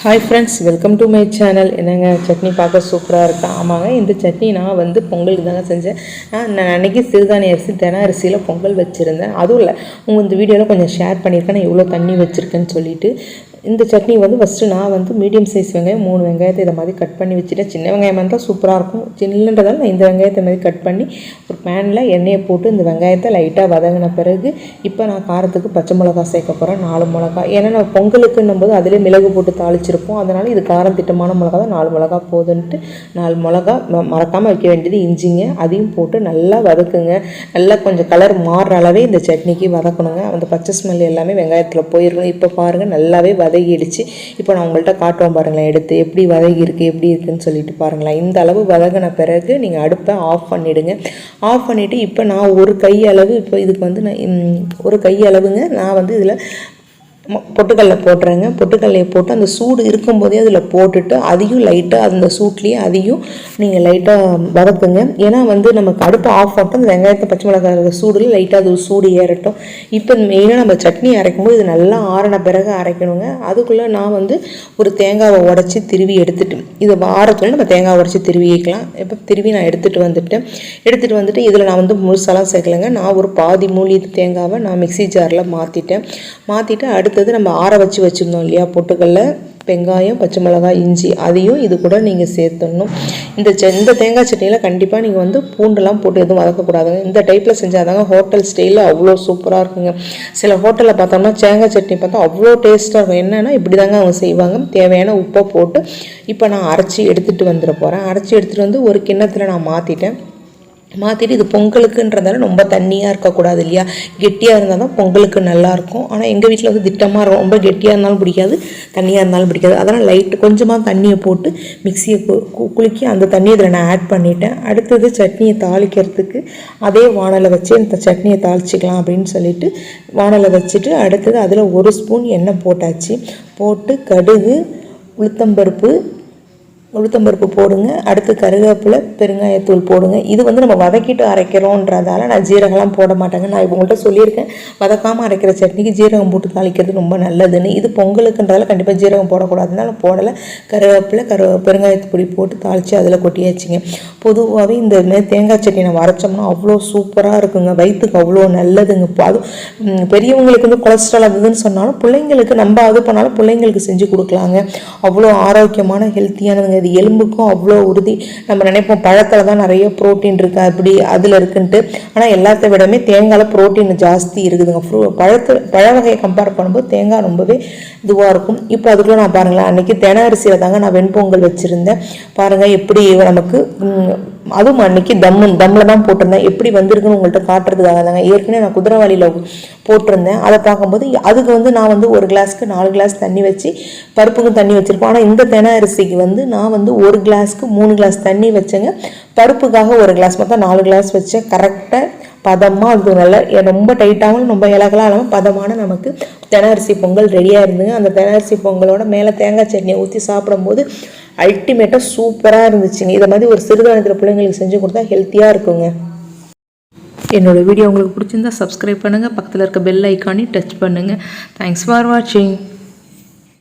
Hi friends, welcome to my channel. என்னங்க சட்னி பார்க்க சூப்பராக இருக்கா? ஆமாங்க, இந்த சட்னி நான் பொங்கலுக்கு தாங்க செஞ்சேன். நான் அன்றைக்கி சிறுதானிய அரிசி தென அரிசியில் பொங்கல் வச்சுருந்தேன். அதுவும் இல்லை, இந்த வீடியோவில் கொஞ்சம் ஷேர் பண்ணியிருக்கேன் நான் எவ்வளோ தண்ணி வச்சுருக்கேன்னு சொல்லிட்டு. இந்த சட்னி ஃபஸ்ட்டு நான் மீடியம் சைஸ் வெங்காயம் 3 வெங்காயத்தை இதை மாதிரி கட் பண்ணி வச்சுட்டேன். சின்ன வெங்காயமாக இருந்தால் சூப்பராக இருக்கும். சின்னன்றதால் நான் இந்த வெங்காயத்தை மாதிரி கட் பண்ணி ஒரு பேனில் எண்ணெயை போட்டு இந்த வெங்காயத்தை லைட்டாக வதங்கின பிறகு இப்போ நான் காரத்துக்கு பச்சை மிளகா சேர்க்க போகிறேன். 4 மிளகா. ஏன்னா நான் பொங்கலுக்குன்னும் போது அதிலே மிளகு போட்டு தாளிச்சிருப்போம். அதனால் இது காரம் திட்டமான மிளகா தான், 4 மிளகா போதுன்ட்டு 4 மிளகா. மறக்காமல் வைக்க வேண்டியது இஞ்சிங்க, அதையும் போட்டு நல்லா வதக்குங்க. நல்லா கொஞ்சம் கலர் மாறுற அளவே இந்த சட்னிக்கு வதக்கணுங்க. அந்த பச்சை ஸ்மெல் எல்லாமே வெங்காயத்தில் போயிருக்கணும். இப்போ பாருங்கள், நல்லாவே வதகிடுச்சு. இப்போ நான் உங்கள்கிட்ட காட்டுவோம் பாருங்களேன், எடுத்து எப்படி வதகி இருக்குது எப்படி இருக்குதுன்னு சொல்லிட்டு பாருங்களேன். இந்த அளவு வதங்கின பிறகு நீங்கள் அடுப்பை ஆஃப் பண்ணிவிடுங்க. ஆஃப் பண்ணிவிட்டு இப்போ நான் ஒரு கை அளவு, இப்போ இதுக்கு நான் ஒரு கை அளவுங்க நான் இதில் பொட்டுக்கடலை போட்டுறேங்க. பொட்டுக்கடலையை போட்டு அந்த சூடு இருக்கும்போதே அதில் போட்டுட்டு அதையும் லைட்டாக அந்த சூட்லேயே அதையும் நீங்கள் லைட்டாக வதக்குங்க. ஏன்னா நமக்கு அடுப்பை ஆஃப் பண்ணிட்டு அந்த வெங்காயத்தை பச்சை மிளகாய் சூடில் லைட்டாக அது சூடு ஏறட்டும். இப்போ மெயினாக நம்ம சட்னி அரைக்கும்போது இது நல்லா ஆறின பிறகு அரைக்கணுங்க. அதுக்குள்ளே நான் ஒரு தேங்காவை உடச்சி திருவி எடுத்துட்டு, இதை வாரத்தில் நம்ம தேங்காய் உடச்சி திருவிக்கலாம். இப்போ திருவி நான் எடுத்துகிட்டு வந்துட்டு இதில் நான் முழுசாலாம் சேர்க்கலைங்க. நான் ஒரு பாதி மூலி தேங்காவை நான் மிக்சி ஜாரில் மாற்றிட்டு அடுத்தது நம்ம ஆற வச்சுருந்தோம் இல்லையா, பொட்டுக்கடல, வெங்காயம், பச்சை மிளகாய், இஞ்சி, அதையும் இது கூட நீங்கள் சேர்த்துடணும். இந்த தேங்காய் சட்னியில் கண்டிப்பாக நீங்கள் பூண்டெல்லாம் போட்டு எதுவும் வதக்கக்கூடாதுங்க. இந்த டைப்பில் செஞ்சாதாங்க ஹோட்டல் ஸ்டைலில் அவ்வளோ சூப்பராக இருக்குங்க. சில ஹோட்டலில் பார்த்தோம்னா தேங்காய் சட்னி பார்த்தா அவ்வளோ டேஸ்ட்டாக இருக்கும். என்னென்னா இப்படி தாங்க அவங்க செய்வாங்க. தேவையான உப்பை போட்டு இப்போ நான் அரைச்சி எடுத்துகிட்டு வந்துட போகிறேன். அரைச்சி எடுத்துகிட்டு ஒரு கிண்ணத்தில் நான் மாற்றிட்டு இது பொங்கலுக்குன்றதால ரொம்ப தண்ணியாக இருக்கக்கூடாது இல்லையா, கெட்டியாக இருந்தால் தான் பொங்கலுக்கு நல்லாயிருக்கும். ஆனால் எங்கள் வீட்டில் திட்டமாக இருக்கும், ரொம்ப கெட்டியாக இருந்தாலும் பிடிக்காது, தண்ணியாக இருந்தாலும் பிடிக்காது. அதனால் லைட்டு கொஞ்சமாக தண்ணியை போட்டு மிக்சியை குலுக்கி அந்த தண்ணியை இதில் நான் ஆட் பண்ணிட்டேன். அடுத்தது சட்னியை தாளிக்கிறதுக்கு அதே வானலை வச்சு இந்த சட்னியை தாளிச்சிக்கலாம் அப்படின்னு சொல்லிட்டு வானலை வச்சுட்டு அடுத்தது அதில் 1 ஸ்பூன் எண்ணெய் போட்டு கடுகு, உளுத்தம்பருப்பு போடுங்க. அடுத்து கருவேப்பிலை, பெருங்காயத்தூள் போடுங்க. இது நம்ம வதக்கிட்டு அரைக்கிறோன்றதால நான் ஜீரகம்லாம் போட மாட்டேங்க. நான் இப்போ உங்கள்கிட்ட சொல்லியிருக்கேன், வதக்காமல் அரைக்கிற சட்னிக்கு ஜீரகம் போட்டு தாளிக்கிறது ரொம்ப நல்லதுன்னு. இது பொங்கலுக்குன்றதால கண்டிப்பாக ஜீரகம் போடக்கூடாதுனால நான் போடலை. கருவேப்பிலை, பெருங்காயத்தூள் போட்டு தாளித்து அதில் கொட்டியாச்சுங்க. பொதுவாகவே இந்த மாரி தேங்காய் சட்னி நம்ம அரைச்சோம்னா அவ்வளோ சூப்பராக இருக்குங்க, வயிற்றுக்கு அவ்வளோ நல்லதுங்க. அது பெரியவங்களுக்கு கொலஸ்ட்ரால் அதுன்னு சொன்னாலும் பிள்ளைங்களுக்கு நம்ம அது பண்ணாலும் பிள்ளைங்களுக்கு செஞ்சு கொடுக்கலாங்க. அவ்வளோ ஆரோக்கியமான ஹெல்த்தியானதுங்க. இது எலும்புக்கும் அவ்வளோ உறுதி. நம்ம நினைப்போம் பழத்தில் தான் நிறைய ப்ரோட்டீன் இருக்குது அப்படி அதில் இருக்குன்ட்டு, ஆனால் எல்லாத்த விடமே தேங்காயில் ப்ரோட்டீன் ஜாஸ்தி இருக்குதுங்க. பழ வகையை கம்பேர் பண்ணும்போது தேங்காய் ரொம்பவே இதுவாக இருக்கும். இப்போ அதுக்குள்ளே நான் பாருங்களேன், அன்றைக்கி தென அரிசியில் தாங்க நான் வெண்பொங்கல் வச்சுருந்தேன். பாருங்கள் எப்படி நமக்கு, அதுவும் அன்றைக்கி தம்மில் தான் போட்டிருந்தேன். எப்படி வந்திருக்குன்னு உங்கள்கிட்ட காட்டுறதுக்காக தாங்க. ஏற்கனவே நான் குதிரைவாளியில் போட்டிருந்தேன். அதை பார்க்கும்போது அதுக்கு நான் 1 கிளாஸ்க்கு 4 கிளாஸ் தண்ணி வச்சு பருப்புக்கும் தண்ணி வச்சுருப்பேன். ஆனால் இந்த தென அரிசிக்கு நான் 1 கிளாஸ்க்கு 3 கிளாஸ் தண்ணி வச்சேங்க. பருப்புக்காக 1 கிளாஸ், மொத்தம் 4 கிளாஸ் வச்சேன். கரெக்டாக பதமாக அது நல்ல ரொம்ப டைட்டாகவும் ரொம்ப இலகலாம் இல்லாமல் பதமான நமக்கு தென அரிசி பொங்கல் ரெடியாக இருந்துங்க. அந்த தென அரிசி பொங்கலோட மேலே தேங்காய் சட்னியை ஊற்றி சாப்பிடும்போது அல்டிமேட்டாக சூப்பராக இருந்துச்சுங்க. இதை மாதிரி ஒரு சிறுதானியத்தில் பிள்ளைங்களுக்கு செஞ்சு கொடுத்தா ஹெல்த்தியாக இருக்குங்க. என்னோடய வீடியோ உங்களுக்கு பிடிச்சிருந்தா சப்ஸ்கிரைப் பண்ணுங்கள், பக்கத்தில் இருக்க பெல் ஐக்கானையும் டச் பண்ணுங்கள். தேங்க்ஸ் ஃபார் வாட்சிங்.